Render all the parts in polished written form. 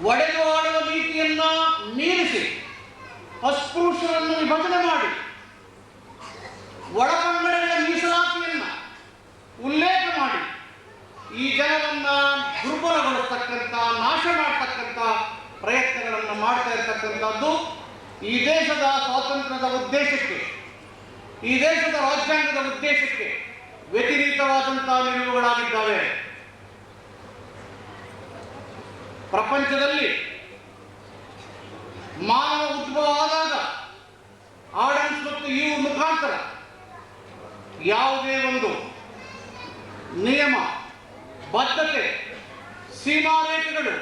ಒಡೆದು ಆಡುವ ನೀತಿಯನ್ನ ಮೀರಿಸಿ ಅಸ್ಪೃಶ್ಯರನ್ನು ವಿಭಜನೆ ಮಾಡಿ ಒಳಪಂಗಡಗಳ ಮೀಸಲಾತಿಯನ್ನ ಉಲ್ಲೇಖ ಮಾಡಿ ಈ ಜನರನ್ನ ದುರ್ಬಲಗೊಳಿಸ್ತಕ್ಕಂಥ, ನಾಶ ಮಾಡತಕ್ಕಂಥ ಪ್ರಯತ್ನಗಳನ್ನು ಮಾಡ್ತಾ ಇರ್ತಕ್ಕಂಥದ್ದು ಈ ದೇಶದ ಸ್ವಾತಂತ್ರ್ಯದ ಉದ್ದೇಶಕ್ಕೆ, ಈ ದೇಶದ ರಾಜ್ಯಾಂಗದ ಉದ್ದೇಶಕ್ಕೆ ವ್ಯತಿರಿಕ್ತವಾದಂತಹ ನಿಲುವುಗಳಾಗಿದ್ದಾವೆ. ಪ್ರಪಂಚದಲ್ಲಿ ಮಾನವ ಉದ್ಭವ ಆದಾಗ ಆಡಮ್ಸ್ ಮತ್ತು ಈವ್ ಮುಖಾಂತರ ಯಾವುದೇ ಒಂದು ನಿಯಮ, ಬದ್ಧತೆ, ಸೀಮಾರೇಖೆಗಳು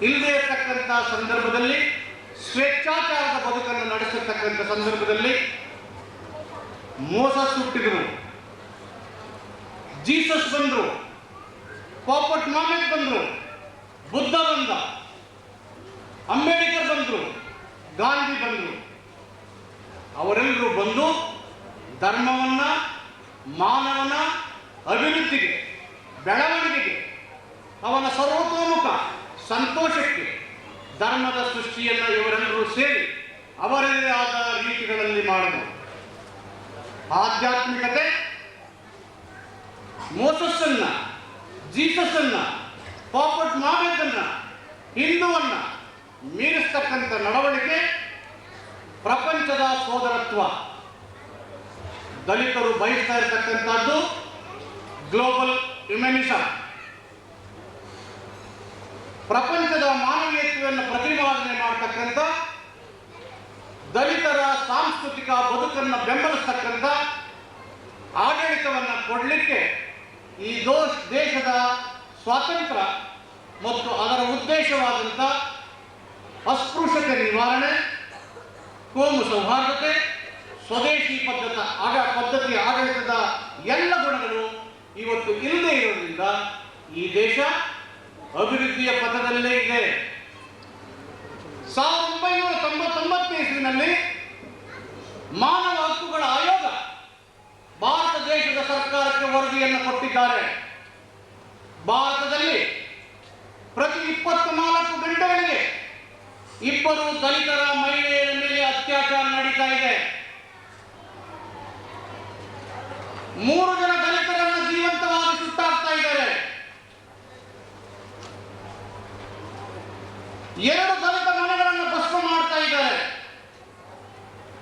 ಇಲ್ಲದೆ ಇರತಕ್ಕಂಥ ಸಂದರ್ಭದಲ್ಲಿ, ಸ್ವೇಚ್ಛಾಚಾರದ ಬದುಕನ್ನು ನಡೆಸತಕ್ಕಂಥ ಸಂದರ್ಭದಲ್ಲಿ ಮೋಸಸ್ ಹುಟ್ಟಿದ್ರು, ಜೀಸಸ್ ಬಂದರು, ಪಾಪಟ್ ಮಾಮೆಟ್ ಬಂದರು, ಬುದ್ಧ ಬಂದ, ಅಂಬೇಡ್ಕರ್ ಬಂದರು, ಗಾಂಧಿ ಬಂದರು. ಅವರೆಲ್ಲರೂ ಬಂದು ಧರ್ಮವನ್ನ, ಮಾನವನ ಅಭಿವೃದ್ಧಿಗೆ, ಬೆಳವಣಿಗೆಗೆ, ಅವನ ಸರ್ವತೋಮುಖ ಸಂತೋಷಕ್ಕೆ ಧರ್ಮದ ಸೃಷ್ಟಿಯನ್ನು ಇವರೆಲ್ಲರೂ ಸೇರಿ ಅವರದೇ ಆದ ರೀತಿಗಳಲ್ಲಿ ಮಾಡಬಹುದು. ಆಧ್ಯಾತ್ಮಿಕತೆ ಮೋಸಸ್ಸನ್ನ, ಜೀಸಸ್ಸನ್ನ, ಪಾಪಟ್ ಮಾಮೆಟ್ಟನ್ನ, ಹಿಂದುವನ್ನ ಮೀರಿಸ್ತಕ್ಕಂಥ ನಡವಳಿಕೆ ಪ್ರಪಂಚದ ಸೋದರತ್ವ. ದಲಿತರು ಬಯಸ್ತಾ ಇರತಕ್ಕಂಥದ್ದು ಗ್ಲೋಬಲ್ ಹ್ಯುಮನಿಸಂ. ಪ್ರಪಂಚದ ಮಾನವೀಯತೆಯನ್ನು ಪ್ರತಿಪಾದನೆ ಮಾಡತಕ್ಕಂಥ, ದಲಿತರ ಸಾಂಸ್ಕೃತಿಕ ಬದುಕನ್ನು ಬೆಂಬಲಿಸ್ತಕ್ಕಂಥ ಆಡಳಿತವನ್ನು ಕೊಡಲಿಕ್ಕೆ ಈ ದೇಶದ ಸ್ವಾತಂತ್ರ್ಯ ಮತ್ತು ಅದರ ಉದ್ದೇಶವಾದಂಥ ಅಸ್ಪೃಶ್ಯತೆ ನಿವಾರಣೆ, ಕೋಮು ಸೌಹಾರ್ದತೆ, ಸ್ವದೇಶಿ ಪದ್ಧತಿಯ ಆಡಳಿತದ ಎಲ್ಲ ಗುಣಗಳು ಇವತ್ತು ಇಲ್ಲದೆ ಇರೋದ್ರಿಂದ ಈ ದೇಶ ಅಭಿವೃದ್ಧಿಯ ಪಥದಲ್ಲೇ ಇದೆ. 1999 ಇಸ್ವಿನಲ್ಲಿ ಮಾನವ ಹಕ್ಕುಗಳ ಆಯೋಗ ಭಾರತ ದೇಶದ ಸರ್ಕಾರಕ್ಕೆ ವರದಿಯನ್ನು ಕೊಟ್ಟಿದ್ದಾರೆ. ಭಾರತದಲ್ಲಿ ಪ್ರತಿ 24 ಗಂಟೆಗಳಿಗೆ 2 ದಲಿತರ ಮಹಿಳೆಯರ ಮೇಲೆ ಅತ್ಯಾಚಾರ ನಡೀತಾ ಇದೆ. 3 ಜನ ದಲಿತರನ್ನು ಜೀವಂತವಾಗಿ ಸುಟ್ಟಾಕ್ತಾ ಇದ್ದಾರೆ. 2 ದಲಿತ ಮನೆಗಳನ್ನು ಭಸ್ಮ ಮಾಡ್ತಾ ಇದ್ದಾರೆ.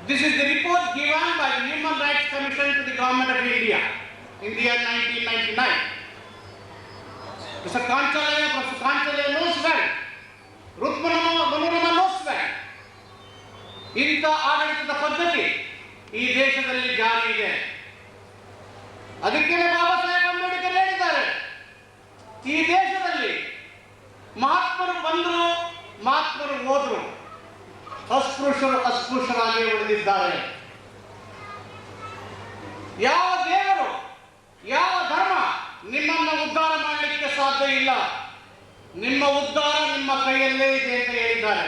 This is the report given by the Human Rights Commission to the Government of India in the year 1999. Mr. Kanchalaya knows well. Ruth Manorama knows well. ಇಂಥ ಆಡಳಿತದ ಪದ್ಧತಿ ಈ ದೇಶದಲ್ಲಿ ಜಾರಿ ಇದೆ. ಅದಕ್ಕೆ ಬಾಬಾ ಸಾಹೇಬ್ ಅಂಬೇಡ್ಕರ್ ಹೇಳಿದ್ದಾರೆ, ಈ ದೇಶದಲ್ಲಿ ಮಹಾತ್ಮರು ಬಂದರು, ಮಹಾತ್ಮರು ಹೋದ್ರು, ಅಸ್ಪೃಶ್ಯರು ಅಸ್ಪೃಶ್ಯರಾಗಿ ಉಳಿದಿದ್ದಾರೆ. ಯಾವ ದೇವರು, ಯಾವ ಧರ್ಮ ನಿಮ್ಮನ್ನು ಉದ್ಧಾರ ಮಾಡಲಿಕ್ಕೆ ಸಾಧ್ಯ ಇಲ್ಲ. ನಿಮ್ಮ ಉದ್ಧಾರ ನಿಮ್ಮ ಕೈಯಲ್ಲೇ ಇದೆ ಅಂತ ಹೇಳಿದ್ದಾರೆ.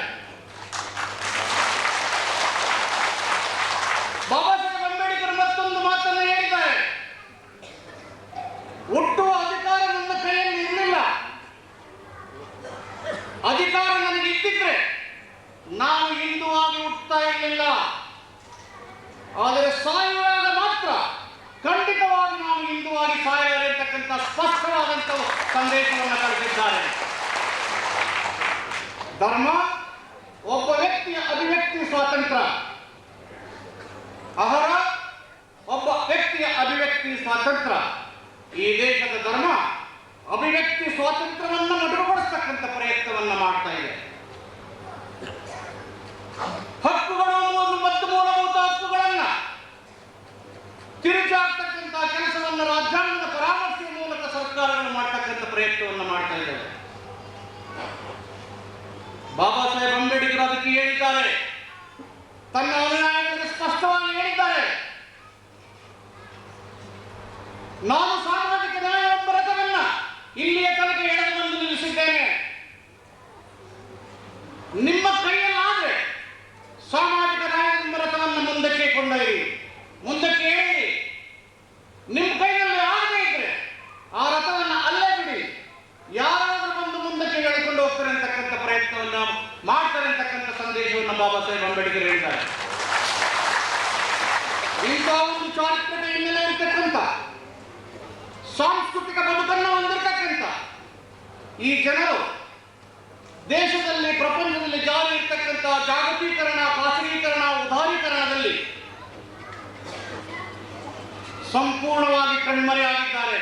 ಬಾಬಾ ಸಾಹೇಬ್ ಅಂಬೇಡ್ಕರ್ ಮತ್ತೊಂದು ಮಾತನ್ನು ಹೇಳಿದ್ದಾರೆ, ಹುಟ್ಟುವ ಅಧಿಕಾರ ನನ್ನ ಕೈಯಲ್ಲಿ ಇರಲಿಲ್ಲ. ಅಧಿಕಾರ ನನಗೆ ಇದ್ದಿದ್ರೆ ನಾನು ಹಿಂದುವಾಗಿ ಹುಟ್ಟುತ್ತಾ ಇರಲಿಲ್ಲ. ಆದರೆ ಸಾಯುವಾಗ ಮಾತ್ರ ಖಂಡಿತವಾಗಿ ನಾವು ಹಿಂದುವಾಗಿ ಸಾಯಲಾರೆ ಅಂತಕ್ಕಂಥ ಸ್ಪಷ್ಟವಾದಂಥ ಸಂದೇಶವನ್ನು ಕಳಿಸಿದ್ದಾರೆ. ಧರ್ಮ ಒಬ್ಬ ವ್ಯಕ್ತಿಯ ಅಭಿವ್ಯಕ್ತಿ ಸ್ವಾತಂತ್ರ್ಯ, ಅಹರ ಒಬ್ಬ ವ್ಯಕ್ತಿಯ ಅಭಿವ್ಯಕ್ತಿ ಸ್ವಾತಂತ್ರ್ಯ. ಈ ದೇಶದ ಧರ್ಮ ಅಭಿವ್ಯಕ್ತಿ ಸ್ವಾತಂತ್ರ್ಯವನ್ನು ಮೊಟಕುಗೊಳಿಸತಕ್ಕಂಥ ಪ್ರಯತ್ನವನ್ನು ಮಾಡ್ತಾ ಇದೆ. ಹಕ್ಕುಗಳು ಮತ್ತು ಮೂಲಭೂತ ಹಕ್ಕುಗಳನ್ನ ತಿರುಚಾಕ್ತಕ್ಕಂಥ ಕೆಲಸವನ್ನು ರಾಜ್ಯಾಂಗದ ಪರಾಮರ್ಶೆಯ ಮೂಲಕ ಸರ್ಕಾರಗಳು ಮಾಡ್ತಕ್ಕಂಥ ಪ್ರಯತ್ನವನ್ನು ಮಾಡ್ತಾ ಇದ್ದಾರೆ. ಬಾಬಾ ಸಾಹೇಬ್ ಅಂಬೇಡ್ಕರ್ ಅದಕ್ಕೆ ಹೇಳಿದ್ದಾರೆ, ತನ್ನ ಅನುಯಾಯಿಗಳಿಗೆ ಸ್ಪಷ್ಟವಾಗಿ ಹೇಳಿದ್ದಾರೆ, ನಾನು ಸಾಮಾಜಿಕ ನ್ಯಾಯ ಎಂಬ ರಥವನ್ನ ಇಲ್ಲಿಯ ತನಕ ಎಳೆದು ಬಂದು ನಿಲ್ಲಿಸಿದ್ದೇನೆ. ನಿಮ್ಮ ಕೈಯಲ್ಲಾದ್ರೆ ಸಾಮಾಜಿಕ ನ್ಯಾಯ ಎಂಬ ರಥವನ್ನು ಮುಂದಕ್ಕೆ ಕೊಂಡೊಯ್ಯಿರಿ, ಮುಂದಕ್ಕೆ ಹೇಳಿ. ನಿಮ್ಮ ಕೈಯಲ್ಲಿ ಆಗದೇ ಇದ್ರೆ ಆ ರಥವನ್ನು ಅಲ್ಲೇ ಬಿಡಿ. ಯಾರಾದರೂ ಬದುಕನ್ನು ಹೊಂದಿರತಕ್ಕಂಥ ಈ ಜನರು ದೇಶದಲ್ಲಿ ಪ್ರಪಂಚದಲ್ಲಿ ಜಾರಿ ಇರ್ತಕ್ಕಂಥ ಜಾಗತೀಕರಣ, ಖಾಸಗೀಕರಣ, ಉದಾರೀಕರಣದಲ್ಲಿ ಸಂಪೂರ್ಣವಾಗಿ ಕಣ್ಮರೆಯಾಗಿದ್ದಾರೆ.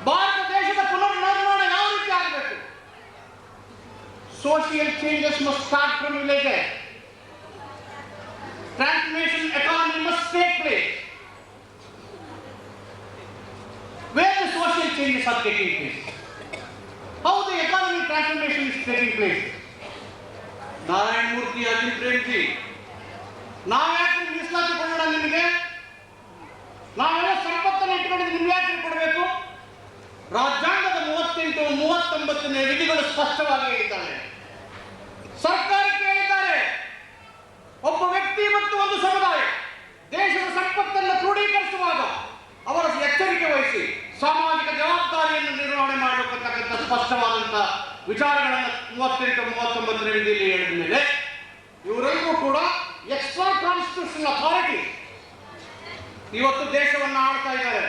ಭಾರತ ದೇಶದ ಪುನರ್ನಿರ್ಮಾಣ ಯಾವ ರೀತಿ ಆಗಬೇಕು? Social changes must start from villages. Transformation economy must take place. Where the social changes are taking place? How the economic transformation is taking place? Narayan Murthy, Arjun Premji, ನಾವು ಯಾಕೆ ಮೀಸಲಾತಿ ಕೊಡೋಣ ನಿಮಗೆ? ನಾವೆಲ್ಲ ಸಂಪತ್ತನ್ನು ಇಟ್ಟುಕೊಂಡಿದ್ದು ನಿಮ್ಗೆ ಯಾಕೆ ಕೊಡಬೇಕು? ರಾಜ್ಯಾಂಗದ 38, 39ನೇ ವಿಧಿಗಳು ಸ್ಪಷ್ಟವಾಗಿ ಹೇಳಿದ್ದಾರೆ. ಸರ್ಕಾರಕ್ಕೆ ಹೇಳಿದ್ದಾರೆ, ಒಬ್ಬ ವ್ಯಕ್ತಿ ಮತ್ತು ಒಂದು ಸಮುದಾಯ ದೇಶದ ಸಂಪತ್ತನ್ನು ಕ್ರೋಢೀಕರಿಸುವಾಗ ಅವರ ಎಚ್ಚರಿಕೆ ವಹಿಸಿ ಸಾಮಾಜಿಕ ಜವಾಬ್ದಾರಿಯನ್ನು ನಿರ್ವಹಣೆ ಮಾಡಬೇಕಂತಕ್ಕಂಥ ಸ್ಪಷ್ಟವಾದಂತಹ ವಿಚಾರಗಳನ್ನು 38, 39ನೇ ವಿಧಿಯಲ್ಲಿ ಹೇಳಿದ ಮೇಲೆ ಇವರೆಲ್ಲರೂ ಕೂಡ ಎಕ್ಸ್ಟ್ರಾ ಕಾನ್ಸ್ಟಿಟ್ಯೂಷನಲ್ ಅಥಾರಿಟಿ ಇವತ್ತು ದೇಶವನ್ನು ಆಳ್ತಾ ಇದ್ದಾರೆ.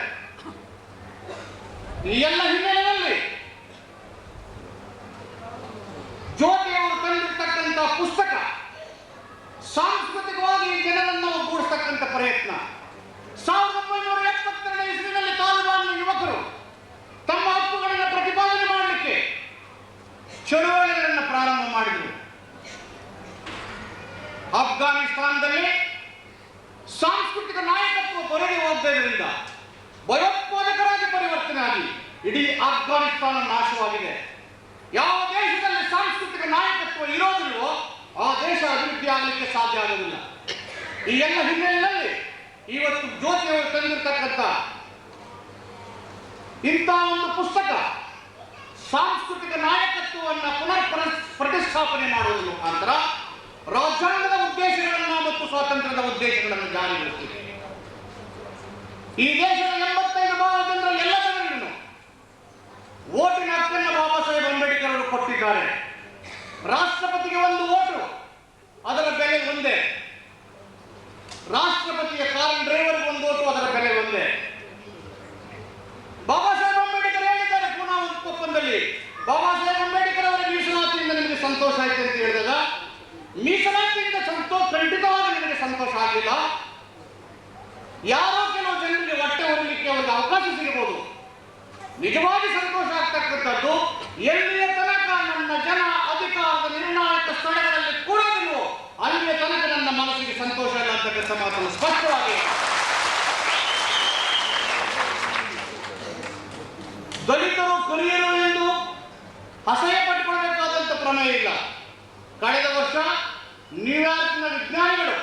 ಈ ಎಲ್ಲ ಹಿನ್ನೆಲೆಯಲ್ಲಿ ಜ್ಯೋತಿಯವರು ತಂದಿರ್ತಕ್ಕಂಥ ಪುಸ್ತಕ ಸಾಂಸ್ಕೃತಿಕವಾಗಿ ಈ ಜನರನ್ನು ಒಗ್ಗೂಡಿಸ್ತಕ್ಕಂಥ ಪ್ರಯತ್ನ. 1972 ಇಸ್ವಿನಲ್ಲಿ ತಾಲಿಬಾನ್ ಯುವಕರು ತಮ್ಮ ಹಕ್ಕುಗಳನ್ನು ಪ್ರತಿಪಾದನೆ ಮಾಡಲಿಕ್ಕೆ ಚಳುವಳಿಗಳನ್ನು ಪ್ರಾರಂಭ ಮಾಡಿದರು. ಅಫ್ಘಾನಿಸ್ತಾನದಲ್ಲಿ ಸಾಂಸ್ಕೃತಿಕ ನಾಯಕತ್ವ ದೊರೆಗೆ ಹೋದ್ದರಿಂದ ಭಯೋತ್ಪಾದಕರಾಗಿ ಪರಿವರ್ತನೆ ಆಗಿ ಇಡೀ ಅಫ್ಘಾನಿಸ್ತಾನ ನಾಶವಾಗಿದೆ. ಯಾವ ದೇಶದಲ್ಲಿ ಸಾಂಸ್ಕೃತಿಕ ನಾಯಕತ್ವ ಇರೋದಿಲ್ವೋ ಆ ದೇಶ ಅಭಿವೃದ್ಧಿ ಆಗಲಿಕ್ಕೆ ಸಾಧ್ಯ ಆಗುವುದಿಲ್ಲ. ಈ ಎಲ್ಲ ಹಿನ್ನೆಲೆಯಲ್ಲಿ ಇವತ್ತು ಜ್ಯೋತಿಯವರು ತಂದಿರತಕ್ಕಂಥ ಇಂಥ ಒಂದು ಪುಸ್ತಕ ಸಾಂಸ್ಕೃತಿಕ ನಾಯಕತ್ವವನ್ನು ಪ್ರತಿಷ್ಠಾಪನೆ ಮಾಡುವುದರ ಮುಖಾಂತರ ರಾಜ್ಯಾಂಗದ ಉದ್ದೇಶಗಳನ್ನು ಮತ್ತು ಸ್ವಾತಂತ್ರ್ಯದ ಉದ್ದೇಶಗಳನ್ನು ಜಾರಿಗೊಳಿಸಿದೆ. ಈ ದೇಶದ 85% ಜನರಲ್ಲಿ ಎಲ್ಲ ಜನರನ್ನು ಓಟಿನ ಹಕ್ಕನ್ನು ಬಾಬಾ ಸಾಹೇಬ್ ಅಂಬೇಡ್ಕರ್ ಅವರು ಕೊಟ್ಟಿದ್ದಾರೆ. ರಾಷ್ಟ್ರಪತಿಗೆ ಒಂದು ಓಟು, ಅದರ ಬೆಲೆ ಒಂದೇ. ರಾಷ್ಟ್ರಪತಿಯ ಕಾರಿನ ಡ್ರೈವರ್ಗೆ ಒಂದು ಓಟು, ಅದರ ಬೆಲೆ ಒಂದೇ. ಬಾಬಾ ಸಾಹೇಬ್ ಅಂಬೇಡ್ಕರ್ ಹೇಳಿದ್ದಾರೆ ಪೂನಾ ಒಪ್ಪಂದದಲ್ಲಿ, ಬಾಬಾ ಸಾಹೇಬ್ ಅಂಬೇಡ್ಕರ್ ಅವರ ಮೀಸಲಾತಿಯಿಂದ ನಿಮಗೆ ಸಂತೋಷ ಆಯ್ತು ಅಂತ ಹೇಳಿದಾಗ, ಮೀಸಲಾತಿಯಿಂದ ಖಂಡಿತವಾಗಿ ನಿಮಗೆ ಸಂತೋಷ ಆಗಲಿಲ್ಲ. ಯಾರೋ ಕೆಲವು ಜನರಿಗೆ ಹೊಟ್ಟೆ ಹೊರಲಿಕ್ಕೆ ಅವರಿಗೆ ಅವಕಾಶ ಸಿಗಬಹುದು. ನಿಜವಾಗಿ ಸಂತೋಷ ಆಗ್ತಕ್ಕಂಥದ್ದು ಎಲ್ಲಿಯ ತನಕ ನನ್ನ ಜನ ಅಧಿಕಾರದ ನಿರ್ಣಾಯಕ ಸ್ಥಳಗಳಲ್ಲಿ ಕೂಡೋದಿಲ್ವೋ ಅಲ್ಲಿಯ ತನಕ ನನ್ನ ಮನಸ್ಸಿಗೆ ಸಂತೋಷ ಇಲ್ಲ ಅಂತಕ್ಕಂಥ ಮಾತನ್ನು ಸ್ಪಷ್ಟವಾಗಿ. ದಲಿತರು ಕೊರಿಯರು ಎಂದು ಅಸಹ್ಯ ಪಟ್ಟುಕೊಳ್ಬೇಕಾದಂಥ ಪ್ರಮೇಯ ಇಲ್ಲ. ಕಳೆದ ವರ್ಷ ನ್ಯೂಯಾರ್ಕ್ನ ವಿಜ್ಞಾನಿಗಳು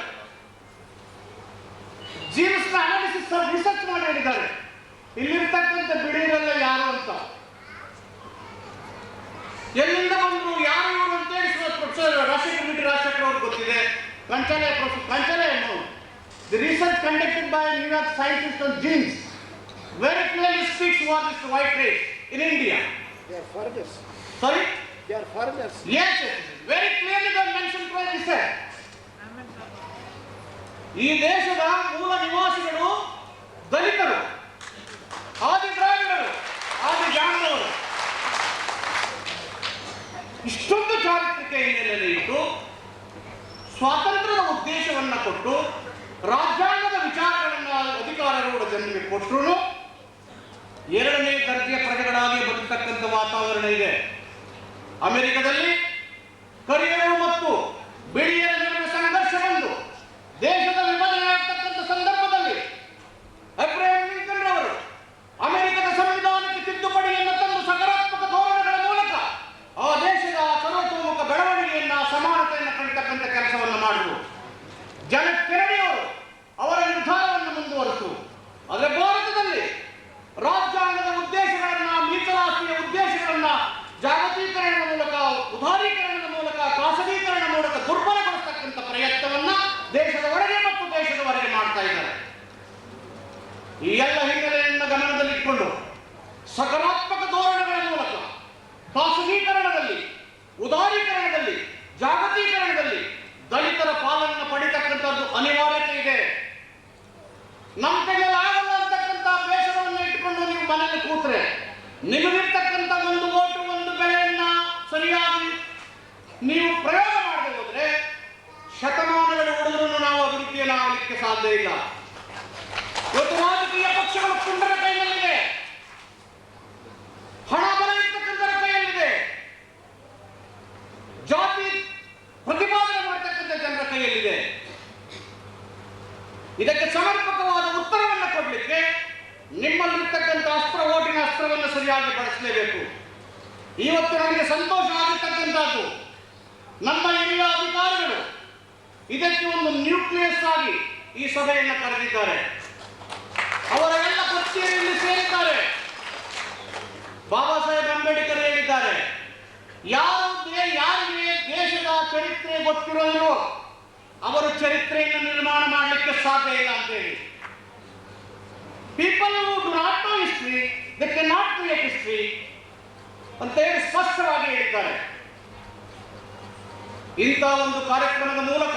ಜೀನ್ಸ್ ಅನಾಲಿಸಿಸ್ ರಿಸರ್ಚ್ ಮಾಡಿ ಹೇಳಿದ್ದಾರೆ ಇಲ್ಲಿರ್ತಕ್ಕಂಥ ಬಿಳಿಯರೆಲ್ಲ ಯಾರು ಅಂತ. ಎಲ್ಲಿಂದ ಬಂದ್ರು, ಯಾರು ಇವರು ಅಂತೇಳಿ ಪ್ರೊಫೆಸರ್ ರಾಜಶೇಖರ್ ಅವ್ರಿಗೆ ಗೊತ್ತಿದೆ. ಕಂಚಲೆ the research conducted by New York scientist on genes very clearly speaks what is the white race in India. They are foreigners. Sorry? They are foreigners. Yes, very clearly they mentioned what he said. ಈ ದೇಶದ ಮೂಲ ನಿವಾಸಿಗಳು ದಲಿತರು, ಆದಿ ದ್ರಾವಿಡರು, ಆದಿ ಜಾಂಬವರು. ಇಷ್ಟೊಂದು ಚಾರಿತ್ರಿಕ ಹಿನ್ನೆಲೆಯಲ್ಲಿ ಇಟ್ಟು ಸ್ವಾತಂತ್ರ್ಯದ ಉದ್ದೇಶವನ್ನು ಕೊಟ್ಟು ರಾಜ್ಯಾಂಗದ ವಿಚಾರಗಳನ್ನು ಅಧಿಕಾರಗಳು ಜನರಿಗೆ ಕೊಟ್ಟರು ಎರಡನೇ ದರ್ಜೆಯ ಪ್ರಜೆಗಳಾಗಿ ಬದುಕತಕ್ಕಂಥ ವಾತಾವರಣ ಇದೆ. ಅಮೆರಿಕದಲ್ಲಿ ಕರಿಯರು ಮತ್ತು ಬಿಳಿಯರ ನಡುವೆ ಸಂಘರ್ಷ ಬಂದು ದೇಶದ ವಿಭಜನೆ ಆಗ್ತಕ್ಕಂಥ ಸಂದರ್ಭದಲ್ಲಿ ಅಬ್ರಹಾಂ ಲಿಂಕನ್ ಅವರು ಅಮೆರಿಕದ ಸಂವಿಧಾನಕ್ಕೆ ತಿದ್ದುಪಡಿಯನ್ನು ತಂದು ಸಕಾರಾತ್ಮಕ ಧೋರಣೆಗಳ ಮೂಲಕ ಆ ದೇಶದ ಸರ್ವತೋಮುಖ ಬೆಳವಣಿಗೆಯನ್ನ ಸಮಾನತೆಯನ್ನು ಕಂಡತಕ್ಕಂಥ ಕೆಲಸವನ್ನು ಮಾಡಿದರು. ಜಾನ್ ಎಫ್ ಕೆನಡಿ ಅವರು ಅವರ ನಿರ್ಧಾರವನ್ನು ಮುಂದುವರಿಸಿತು. ಆದರೆ ಭಾರತದಲ್ಲಿ ರಾಜ್ಯಾಂಗದ ಉದ್ದೇಶಗಳನ್ನ, ಮೀಸಲಾತಿಯ ಉದ್ದೇಶಗಳನ್ನ ಜಾಗತೀಕರಣದ ಮೂಲಕ, ಉದಾರೀಕರಣದ ಮೂಲಕ, ಖಾಸಗೀಕರಣದ ಮೂಲಕ ದುರ್ಬಲಗೊಳಿಸತಕ್ಕಂಥ ಪ್ರಯತ್ನವನ್ನ ದೇಶದ ಒಳಗೆ ಮತ್ತು ದೇಶದ ಹೊರಗೆ ಮಾಡ್ತಾ ಇದ್ದಾರೆ. ಈ ಎಲ್ಲ ಹಿನ್ನೆಲೆಯನ್ನು ಗಮನದಲ್ಲಿಟ್ಟುಕೊಂಡು ಸಕಾರಾತ್ಮಕ ಧೋರಣೆಗಳ ಮೂಲಕ ಖಾಸಗೀಕರಣದಲ್ಲಿ, ಉದಾರೀಕರಣದಲ್ಲಿ, ಜಾಗತೀಕರಣದಲ್ಲಿ ದಲಿತರ ಪಾಲನ್ನು ಪಡಿತಕ್ಕಂಥದ್ದು ಅನಿವಾರ್ಯತೆ ಇದೆ. ನಮ್ಮ ಕೈಯಲ್ಲಿ ಆಗಲ್ಲ ಅಂತಕ್ಕಂಥ ಬೇಸರವನ್ನು ಇಟ್ಟುಕೊಂಡು ನೀವು ಮನೆಯಲ್ಲಿ ಕೂತ್ರೆ ನಿಮಗಿರ್ತಕ್ಕಂಥ ಒಂದು ಓಟು ಒಂದು ಬೆಳೆಯನ್ನ ಸರಿಯಾಗಿ ನೀವು ಪ್ರಯೋಗ ಮಾಡದೆ ಹೋದ್ರೆ ಶತಮಾನಗಳು ಉಳಿದ್ರೂ ನಾವು ಅಭಿವೃದ್ಧಿಯನ್ನು ಆಗಲಿಕ್ಕೆ ಸಾಧ್ಯ ಇಲ್ಲ. ಇವತ್ತು ರಾಜಕೀಯ ಪಕ್ಷಗಳು ಪುಂಡರ ಕೈಯಲ್ಲಿದೆ, ಹಣ ಬಲ ಇರ್ತಕ್ಕಂಥರ ಕೈಯಲ್ಲಿದೆ, ಜಾತಿ ಪ್ರತಿಪಾದನೆ ಮಾಡತಕ್ಕಂಥ ಜನರ ಕೈಯಲ್ಲಿದೆ. ಇದಕ್ಕೆ ಸಮರ್ಪಕವಾದ ಉತ್ತರವನ್ನು ಕೊಡಲಿಕ್ಕೆ ನಿಮ್ಮಲ್ಲಿರ್ತಕ್ಕಂಥ ಓಟಿನ ಅಸ್ತ್ರವನ್ನು ಸರಿಯಾಗಿ ಬಳಸಲೇಬೇಕು. ಇವತ್ತು ನನಗೆ ಸಂತೋಷ ಆಗಿರ್ತಕ್ಕಂಥದ್ದು, ನಮ್ಮ ಹಿರಿಯ ಅಧಿಕಾರಿಗಳು ಇದಕ್ಕೆ ಒಂದು ನ್ಯೂಕ್ಲಿಯಸ್ ಆಗಿ ಈ ಸಭೆಯನ್ನು ಕರೆದಿದ್ದಾರೆ. ಅವರ ಎಲ್ಲ ಪತ್ನಿಯರಲ್ಲಿ ಸೇರಿದ್ದಾರೆ. ಬಾಬಾ ಸಾಹೇಬ್ ಅಂಬೇಡ್ಕರ್ ಹೇಳಿದ್ದಾರೆ, ಯಾರಿಗೆ ದೇಶದ ಚರಿತ್ರೆ ಗೊತ್ತಿರೋದಿರೋ ಅವರು ಚರಿತ್ರೆಯನ್ನು ನಿರ್ಮಾಣ ಮಾಡಲಿಕ್ಕೆ ಸಾಧ್ಯ ಇಲ್ಲ ಅಂತ ಹೇಳಿ. People who do not know history they can not create history ಅಂತ ಹೇಳಿ ಸ್ಪಷ್ಟವಾಗಿ ಹೇಳಿದ್ದಾರೆ. ಇಂಥ ಒಂದು ಕಾರ್ಯಕ್ರಮದ ಮೂಲಕ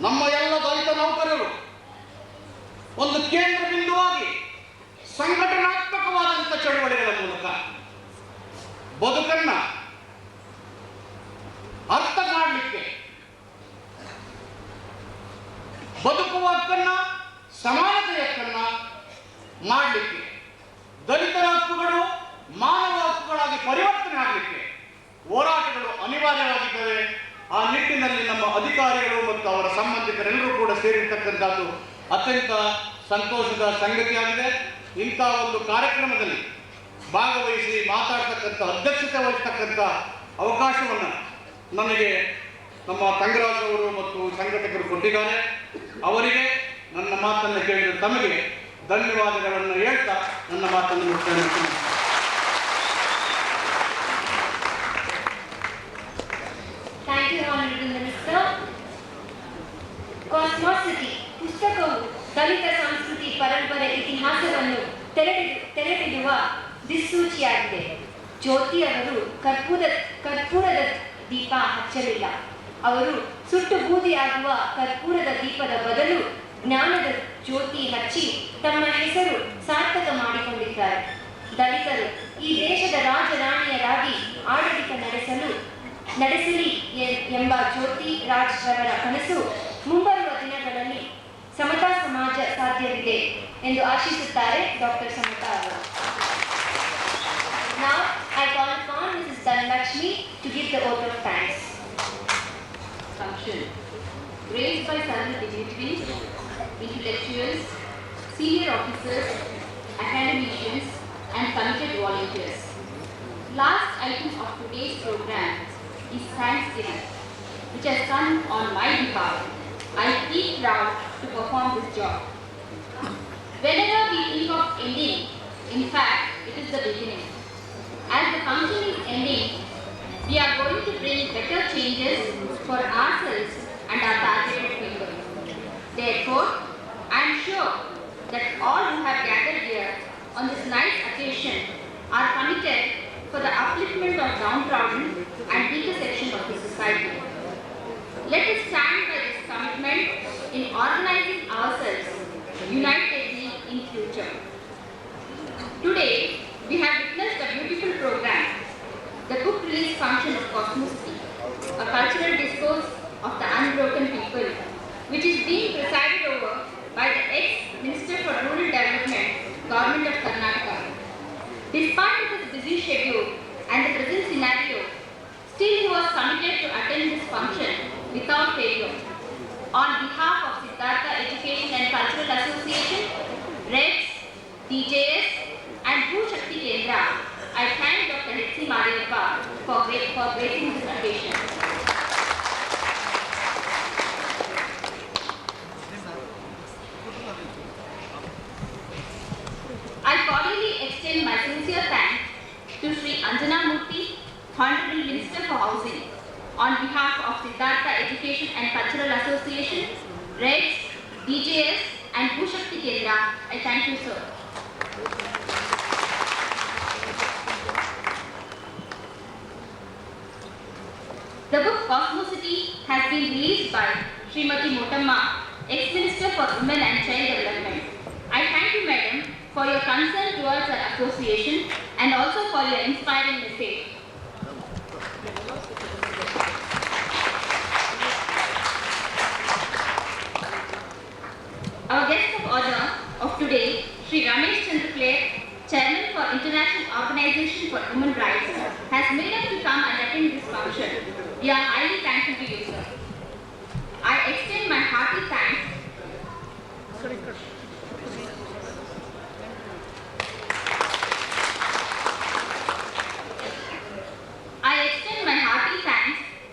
ನಮ್ಮ ಎಲ್ಲ ದಲಿತ ನೌಕರರು ಒಂದು ಕೇಂದ್ರ ಬಿಂದುವಾಗಿ ಸಂಘಟನಾತ್ಮಕವಾದಂಥ ಚಳವಳಿಗಳ ಮೂಲಕ ಬದುಕನ್ನ ಅರ್ಥ ಮಾಡಲಿಕ್ಕೆ, ಬದುಕುವ ಹಕ್ಕನ್ನ, ಸಮಾನತೆಯ ಹಕ್ಕನ್ನ ಮಾಡಲಿಕ್ಕೆ, ದಲಿತರ ಹಕ್ಕುಗಳು ಮಾನವ ಹಕ್ಕುಗಳಾಗಿ ಪರಿವರ್ತನೆ ಆಗಲಿಕ್ಕೆ ಹೋರಾಟಗಳು ಅನಿವಾರ್ಯವಾಗಿದ್ದಾವೆ. ಆ ನಿಟ್ಟಿನಲ್ಲಿ ನಮ್ಮ ಅಧಿಕಾರಿಗಳು ಮತ್ತು ಅವರ ಸಂಬಂಧಿಕರೆಲ್ಲರೂ ಕೂಡ ಸೇರಿರ್ತಕ್ಕಂಥದ್ದು ಅತ್ಯಂತ ಸಂತೋಷದ ಸಂಗತಿಯಾಗಿದೆ. ಇಂಥ ಒಂದು ಕಾರ್ಯಕ್ರಮದಲ್ಲಿ ಭಾಗವಹಿಸಿ ಮಾತಾಡ್ತಕ್ಕಂಥ, ಅಧ್ಯಕ್ಷತೆ ವಹಿಸ್ತಕ್ಕಂಥ ಅವಕಾಶವನ್ನು ನನಗೆ ನಮ್ಮ ತಂಗರಾಜ್ ಅವರು ಮತ್ತು ಸಂಘಟಕರು ಕೊಟ್ಟಿದ್ದಾರೆ. ಅವರಿಗೆ ನನ್ನ ಮಾತನ್ನು ಕೇಳಿದ ತಮಗೆ ಧನ್ಯವಾದಗಳನ್ನು ಹೇಳ್ತಾ ನನ್ನ ಮಾತನ್ನು ಮುಕ್ತಾಯ. Thank you, Honorable Minister. ಕಾಸ್ಮೋಸಿಟಿ ಪುಸ್ತಕವು ದಲಿತ ಸಂಸ್ಕೃತಿ ಪರಂಪರೆ ಇತಿಹಾಸವನ್ನು ತೆರೆದಿಡುವ ದಿಕ್ಸೂಚಿಯಾಗಿದೆ. ಜ್ಯೋತಿ ಅವರು ಕರ್ಪೂರದ ದೀಪ ಹಚ್ಚಲಿಲ್ಲ. ಅವರು ಸುಟ್ಟು ಬೂದಿಯಾಗುವ ಕರ್ಪೂರದ ದೀಪದ ಬದಲು ಜ್ಞಾನದ ಜ್ಯೋತಿ ಹಚ್ಚಿ ತಮ್ಮ ಹೆಸರು ಸಾರ್ಥಕ ಮಾಡಿಕೊಂಡಿದ್ದಾರೆ. ದಲಿತರು ಈ ದೇಶದ ರಾಜರಾಣಿಯರಾಗಿ ಆಡಳಿತ ನಡೆಸಲಿ ಎಂಬ ಜ್ಯೋತಿ ರಾಜ್ ರವರ ಕನಸು ಮುಂಬರುವ ದಿನಗಳಲ್ಲಿ ಸಮತಾ ಸಮಾಜ ಸಾಧ್ಯವಿದೆ ಎಂದು ಆಶಿಸುತ್ತಾರೆ ಡಾಕ್ಟರ್ ಸಮತಾ ಅವರು. Now I call upon Mrs. Dhanlakshmi to give the vote of thanks. Function raised by several dignitaries, intellectuals, senior officers, academicians and committed volunteers. Last item of today's program is Thanksgiving, which has come on my behalf. I feel proud to perform this job. Whenever we think of ending, in fact, it is the beginning. As the function is ending, we are going to bring better changes for ourselves and our targeted people. Therefore, I am sure that all who have gathered here on this nice occasion are committed for the upliftment of downtrodden and weaker sections of the society. Let us stand by this commitment in organizing ourselves unitedly in future. Today, we have witnessed a beautiful program, the book release function of Cosmosity, a cultural discourse of the unbroken people, which is being presided over by the ex-Minister for Rural Development, Government of Karnataka. Despite his busy schedule and the present scenario, still he was committed to attend this function without failure. On behalf of Siddhartha Education and Cultural Association, REDS, DJS and Bhushakti Kendra, I thank Dr. H.C. Madhyappa for gracing this occasion. I cordially extend my sincere thanks to Sri Anjana Murthy, Honorable Minister for Housing, on behalf of Siddhartha Education and Cultural Association, REDS, DJS and Bhushakti Kendra. I thank you, sir. The book Cosmosity has been released by Srimati Motamma, ex-Minister for Women and Child Development. I thank you, Madam, for your concern towards our association and also for your inspiring message. Our guest of honor of today, Sri Ramesh Chandra Clare, Chairman for International Organization for Human Rights, has made us to come and attend this function. We are highly thankful to you, sir. I extend my hearty thanks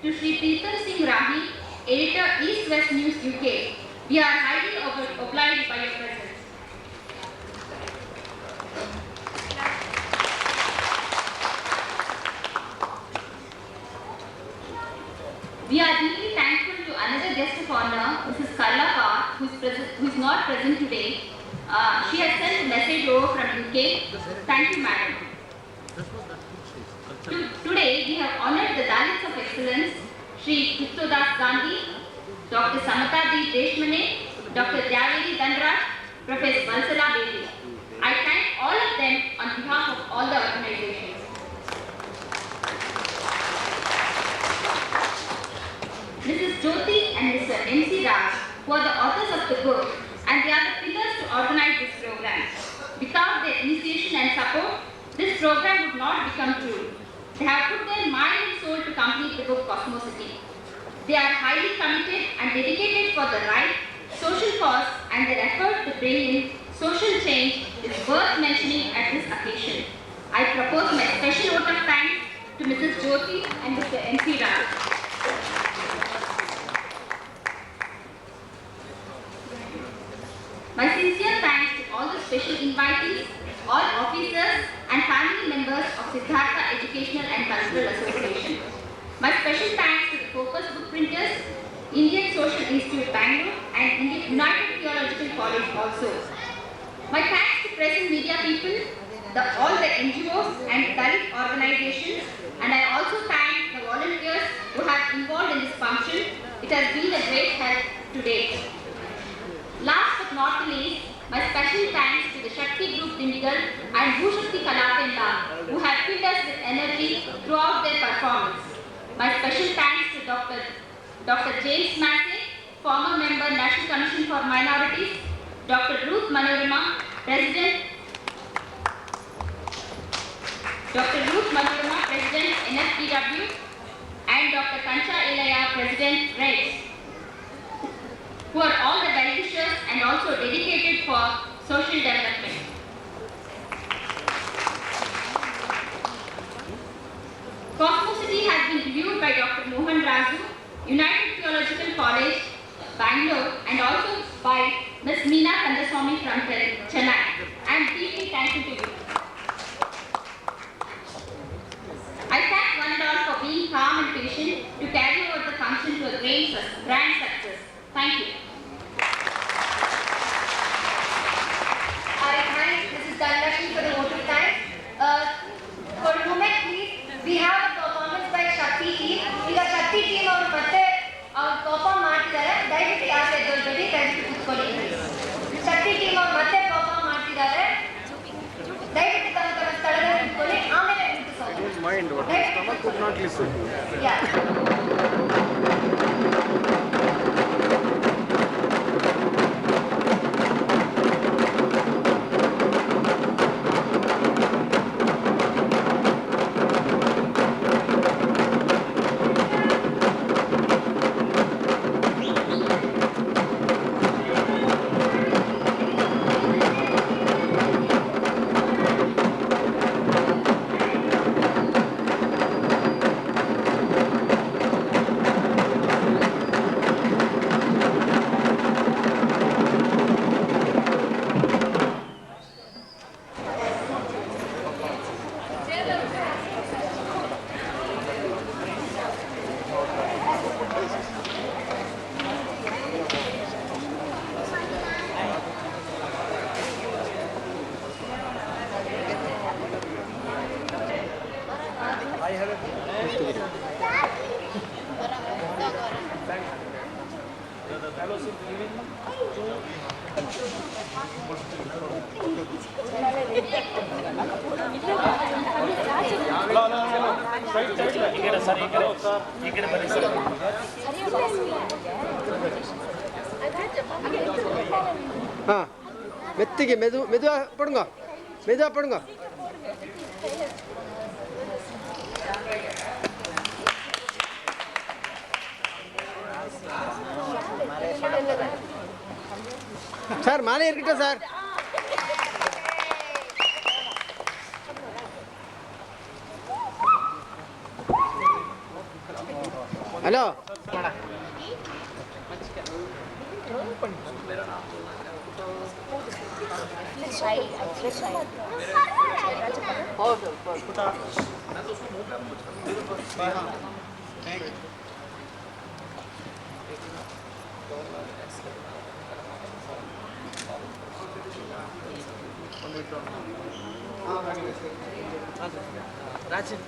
to Sri Preetham Singh Rahi, Editor East West News UK. We are highly obliged by your presence. We are deeply thankful to another guest of honor, Mrs. Karla Kaur, who is not present today. She has sent a message over from UK. Thank you, madam. Today, we have honored the Dalits of Excellence, Sri Kittodas Gandhi, Dr. Samata D. Deshmane, Dr. Dyavedi Dandraj, Professor Valsala Devi. I thank all of them on behalf of all the organizations. Mrs. Jyoti and Mr. M.C. Raj, who are the authors of the book, and they are the pillars to organize this program. Without their initiation and support, this program would not become true. They have put their mind and soul to complete the book Cosmosity. They are highly committed and dedicated for the right, social cause, and their effort to bring in social change is worth mentioning at this occasion. I propose my special vote of thanks to Mrs. Jyoti and Mr. M.C. Raj. My sincere thanks to all the special invitees, all officers and family members of Siddhartha Educational and Cultural Association. My special thanks to the Focus Book Printers, Indian Social Institute Bangalore and Indian United Theological College also. My thanks to present media people, all the NGOs and Dalit organizations, and I also thank the volunteers who have involved in this function. It has been a great help to date. Last but not least, my special thanks to the Shakti Group Dindigal and Bhushakti Kalakenda who have filled us with energy throughout their performance. My special thanks to Dr. James Massey, former member National Commission for Minorities, Dr. Ruth Manorama, President NFPW, and Dr. Kancha Ilaya, President REDS, who are all the well-wishers and also dedicated for social development. Cosmosity has been reviewed by Dr. Mohan Razu, United Theological College, Bangalore, and also by Ms. Meena Kandaswamy from Chennai. I am deeply thankful to you. I thank one and all for being calm and patient to carry over the function to a grand success. Thank you. I thank Mrs. Dhanlakshmi for the vote of thanks. For a moment, please, we have a performance by Shakti team. ಈಗ Shakti team ಅವರು ಮತ್ತೆ perform ಮಾಡ್ತಿದ್ದಾರೆ. ದಯವಿಟ್ಟು ಯಾರು ಎದ್ದೊಳ್ಬೇಡಿ, ದಯವಿಟ್ಟು ಕೂತ್ಕೊಳ್ಳಿ. Shakti team ಅವರು ಮತ್ತೆ ಪರ್ಫಾರ್ಮ್ ಮಾಡ್ತಿದ್ದಾರೆ. ದಯವಿಟ್ಟು ತಮ್ಮ ತಮ್ಮ ಸ್ಥಳದಲ್ಲಿ ಕೂತ್ಕೊಳ್ಳಿ. ಆಮೇಲೆ ಮುಗಿಸೋಣ. Mind what stomach could not listen. Yeah. हाँ மெத்திக்கு மெதுவா போடுங்க சார் மாலை இருக்கட்டும் sir. Hello Rajan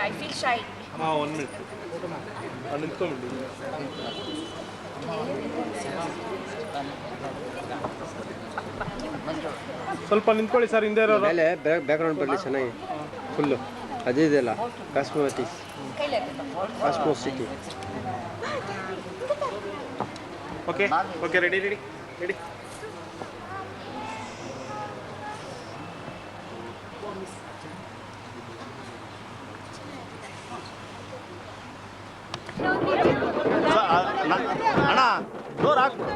I feel shy. 1 minute. ನಿಂತ್ಕೊಂಡ್ಬಿಡಿ. ಸ್ವಲ್ಪ ನಿಂತ್ಕೊಳ್ಳಿ ಸರ್ ಹಿಂದೆ ಇರೋರು. ಮೇಲೆ ಬ್ಯಾಕ್ಗ್ರೌಂಡ್ ಬರಲಿ ಚೆನ್ನಾಗಿ ಫುಲ್ಲು ಅದೇ ಇದೆಯಲ್ಲ ಕಾಸ್ಮೋಸಿಟಿ. ಓಕೆ ಓಕೆ ರೆಡಿ ಅಣ್ಣ ಡೋರ್ ಹಾಕ್ಬಿಡು.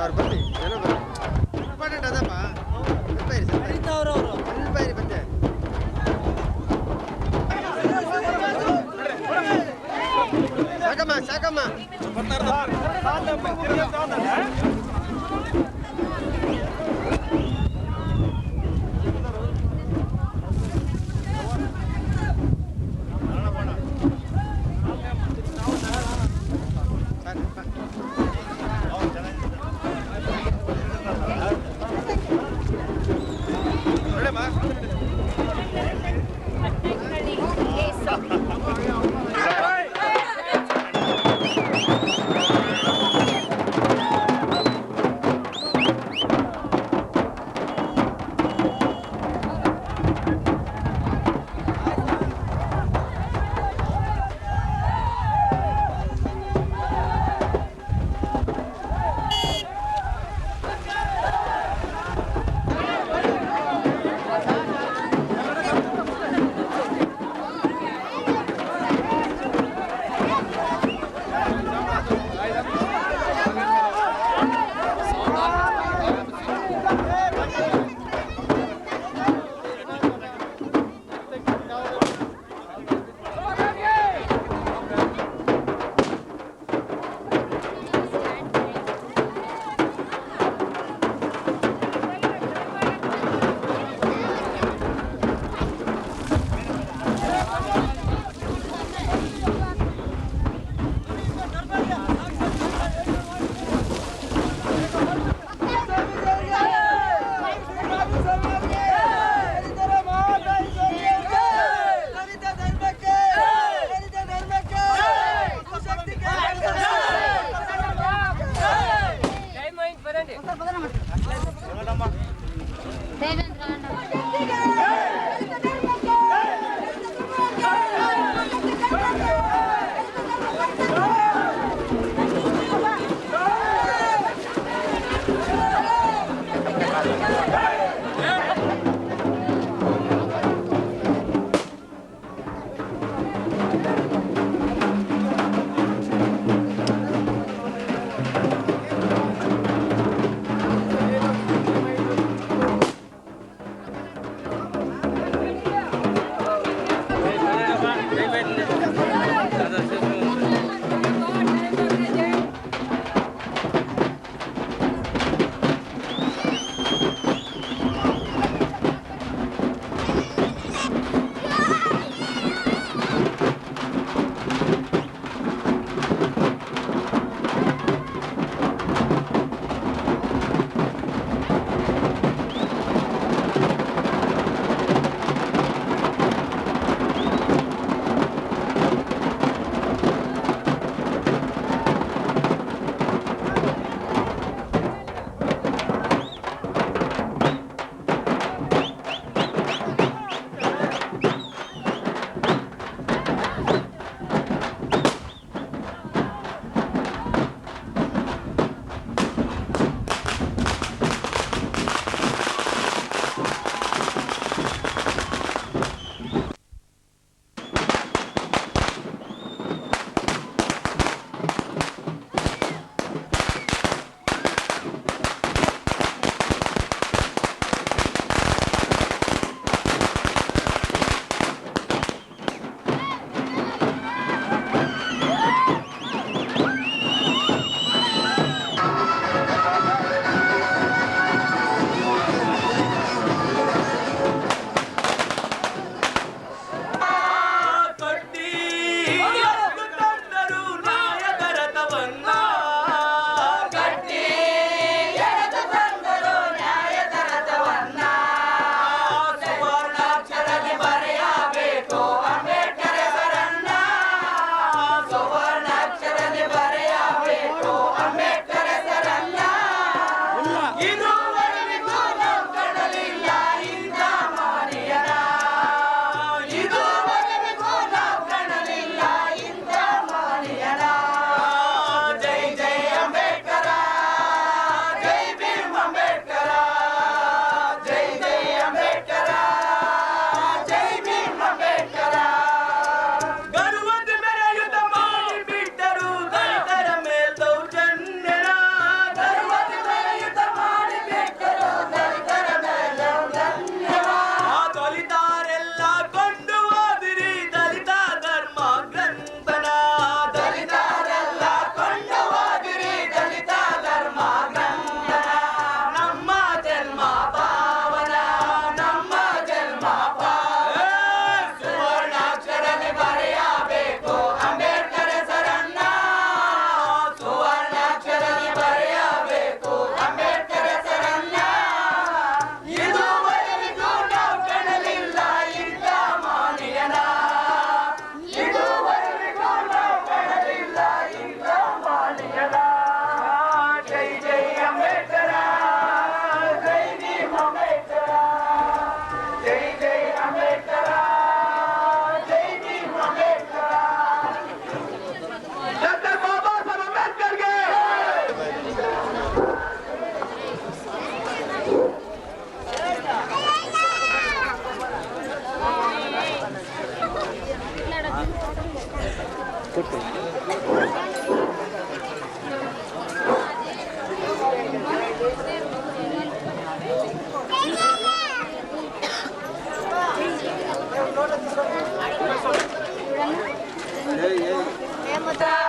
ಅವ್ರು ಬರ್ಲಿ ಜನ ಬರ್ಲಿ ಇಂಪಾರ್ಟೆಂಟ್ ಅದಪ್ಪ. ಬೈರಿ ಬಂದೆ ಸಾಕಮ್ಮ ఏ